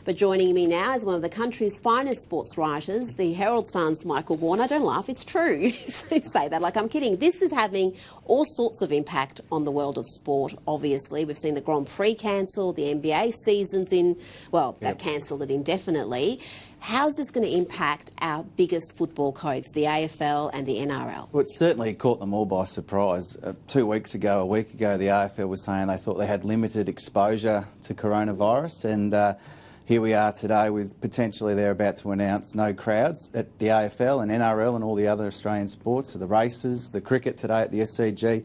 But joining me now is one of the country's finest sports writers, the Herald Sun's Michael Warner. Don't laugh, it's true. You say that like I'm kidding. This is having all sorts of impact on the world of sport, obviously. We've seen the Grand Prix cancelled, the NBA season's they've cancelled it indefinitely. How's this going to impact our biggest football codes, the AFL and the NRL? Well, it certainly caught them all by surprise. A week ago, the AFL was saying they thought they had limited exposure to coronavirus, and here we are today with potentially they're about to announce no crowds at the AFL and NRL and all the other Australian sports, so the races, the cricket today at the SCG.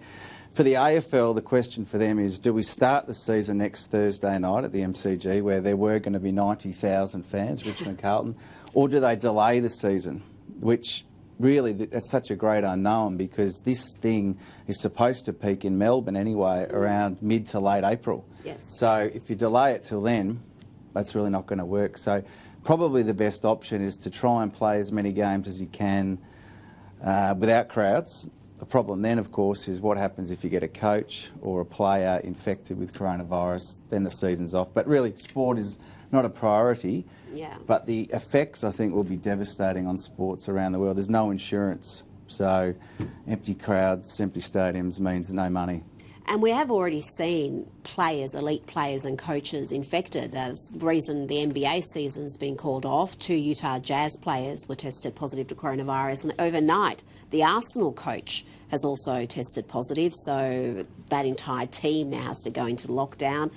For the AFL, the question for them is, do we start the season next Thursday night at the MCG, where there were going to be 90,000 fans, Richmond Carlton, or do they delay the season, which really, that's such a great unknown, because this thing is supposed to peak in Melbourne anyway around mid to late April. Yes. So if you delay it till then, that's really not going to work. So probably the best option is to try and play as many games as you can without crowds. The problem then, of course, is what happens if you get a coach or a player infected with coronavirus, then the season's off. But really, sport is not a priority, but the effects, I think, will be devastating on sports around the world. There's no insurance, so empty crowds, empty stadiums means no money. And we have already seen players, elite players and coaches infected. As the reason the NBA season's been called off, 2 Utah Jazz players were tested positive to coronavirus, and overnight the Arsenal coach has also tested positive, so that entire team now has to go into lockdown.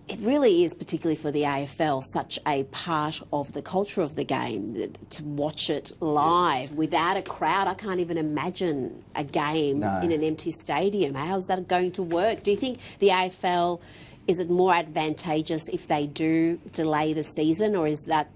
It really is, particularly for the AFL, such a part of the culture of the game, to watch it live without a crowd. I can't even imagine a game in an empty stadium. How's that going to work? Do you think the AFL, is it more advantageous if they do delay the season, or is that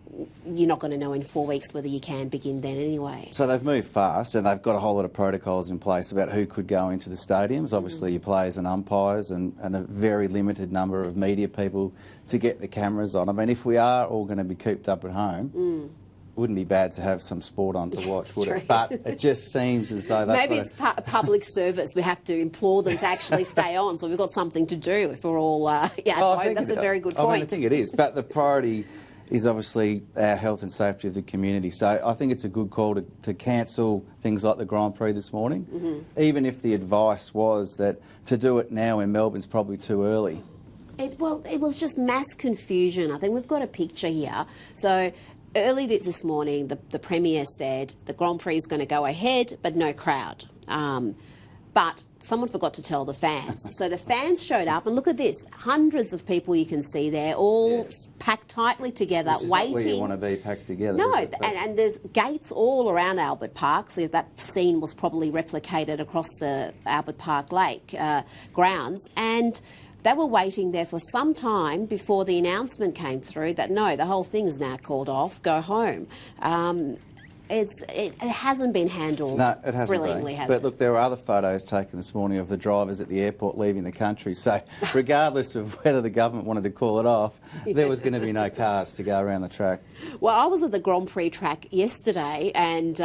you're not going to know in 4 weeks whether you can begin then anyway? So they've moved fast, and they've got a whole lot of protocols in place about who could go into the stadiums. Obviously, your players and umpires, and a very limited number of media people to get the cameras on. I mean, if we are all going to be cooped up at home, it wouldn't be bad to have some sport on to watch, would it? But it just seems as though maybe it's a public service. We have to implore them to actually stay on, so we've got something to do if we're all at home. That's a very good point. I think it is, but the priority is obviously our health and safety of the community. So I think it's a good call to cancel things like the Grand Prix this morning, even if the advice was that to do it now in Melbourne's probably too early. It was just mass confusion. I think we've got a picture here. So early this morning, the Premier said the Grand Prix is going to go ahead, but no crowd. But someone forgot to tell the fans. So the fans showed up, and look at this. Hundreds of people you can see there, all packed tightly together, Which is waiting. Not where you want to be packed together. No, and there's gates all around Albert Park, so that scene was probably replicated across the Albert Park Lake grounds. And they were waiting there for some time before the announcement came through that, no, the whole thing is now called off, go home. It hasn't been handled brilliantly, has it? But look, there were other photos taken this morning of the drivers at the airport leaving the country. So regardless of whether the government wanted to call it off, there was going to be no cars to go around the track. Well, I was at the Grand Prix track yesterday, and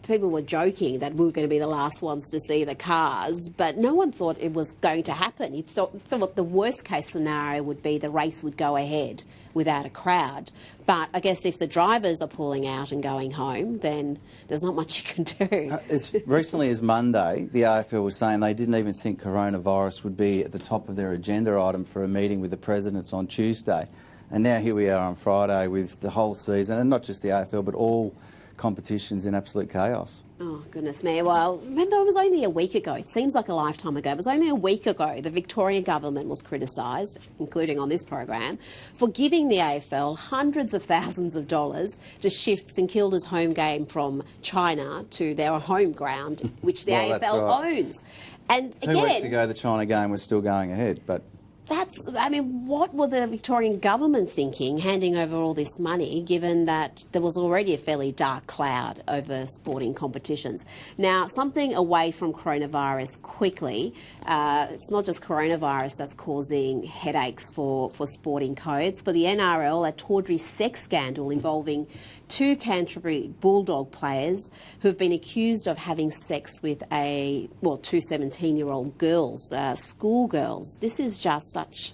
people were joking that we were going to be the last ones to see the cars, but no one thought it was going to happen. You thought the worst case scenario would be the race would go ahead without a crowd. But I guess if the drivers are pulling out and going home, then there's not much you can do. As recently as Monday, the AFL was saying they didn't even think coronavirus would be at the top of their agenda item for a meeting with the presidents on Tuesday. And now here we are on Friday with the whole season, and not just the AFL, but all competitions in absolute chaos. Oh, goodness me. Well, remember, it was only a week ago. It seems like a lifetime ago. It was only a week ago the Victorian government was criticised, including on this program, for giving the AFL hundreds of thousands of dollars to shift St Kilda's home game from China to their home ground, which the AFL owns. And 2 weeks ago, the China game was still going ahead, but what were the Victorian government thinking, handing over all this money, given that there was already a fairly dark cloud over sporting competitions? Now, something away from coronavirus quickly. It's not just coronavirus that's causing headaches for sporting codes. For the NRL, a tawdry sex scandal involving 2 Canterbury Bulldog players who have been accused of having sex with 2 17-year-old girls, schoolgirls. This is just such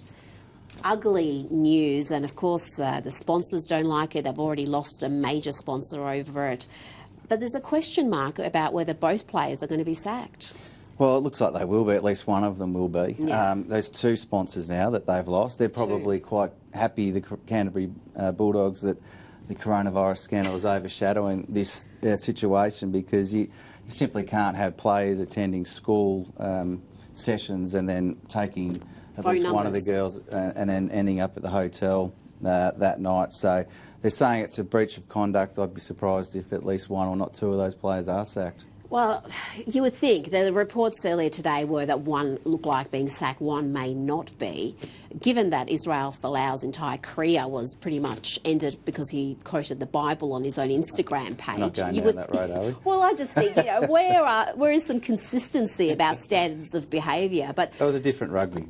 ugly news, and of course the sponsors don't like it. They've already lost a major sponsor over it. But there's a question mark about whether both players are going to be sacked. Well, it looks like they will be. At least one of them will be. Yeah. There's two sponsors now that they've lost. They're probably quite happy, the Canterbury Bulldogs, that the coronavirus scandal is overshadowing this situation, because you simply can't have players attending school sessions and then taking at Phone least numbers. one of the girls and then ending up at the hotel that night. So they're saying it's a breach of conduct. I'd be surprised if at least one or not two of those players are sacked. Well, you would think the reports earlier today were that one looked like being sacked, one may not be. Given that Israel Folau's entire career was pretty much ended because he quoted the Bible on his own Instagram page. Not going down that road, are we? Well, I just think, where is some consistency about standards of behaviour? But That was a different rugby.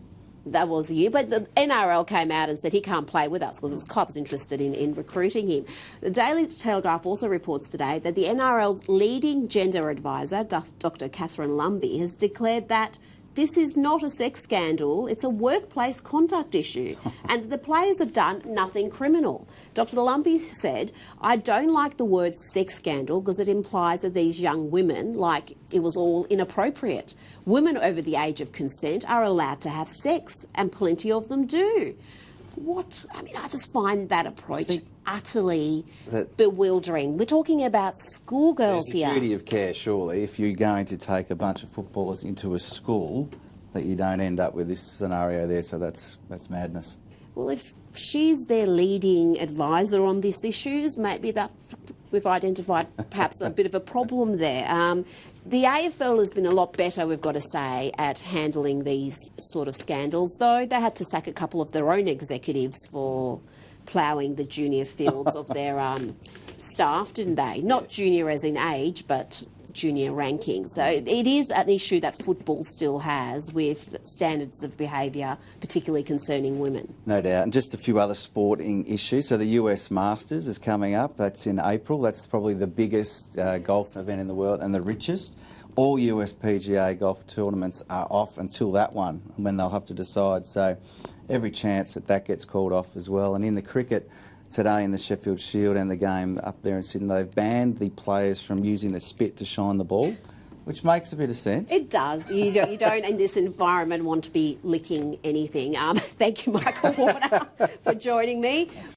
that was a year, but the NRL came out and said he can't play with us because the club's interested in recruiting him. The Daily Telegraph also reports today that the NRL's leading gender advisor, Dr. Catherine Lumby, has declared that this is not a sex scandal, it's a workplace conduct issue, and the players have done nothing criminal. Dr. Lumby said, "I don't like the word sex scandal because it implies that these young women, like it was all inappropriate. Women over the age of consent are allowed to have sex, and plenty of them do." I just find that approach utterly bewildering. We're talking about schoolgirls There's a here. duty of care, surely, if you're going to take a bunch of footballers into a school, that you don't end up with this scenario there. So that's madness. Well, if she's their leading advisor on these issues, maybe that we've identified perhaps a bit of a problem there. The AFL has been a lot better, we've got to say, at handling these sort of scandals, though they had to sack a couple of their own executives for ploughing the junior fields of their staff, didn't they? Not junior as in age, but junior ranking. So it is an issue that football still has with standards of behaviour, particularly concerning women. No doubt. And just a few other sporting issues. So the US Masters is coming up. That's in April. That's probably the biggest golf event in the world and the richest. All US PGA golf tournaments are off until that one, when they'll have to decide. So every chance that gets called off as well. And in the cricket, today in the Sheffield Shield and the game up there in Sydney, they've banned the players from using the spit to shine the ball, which makes a bit of sense. It does. You don't in this environment want to be licking anything. Thank you, Michael Warner, for joining me.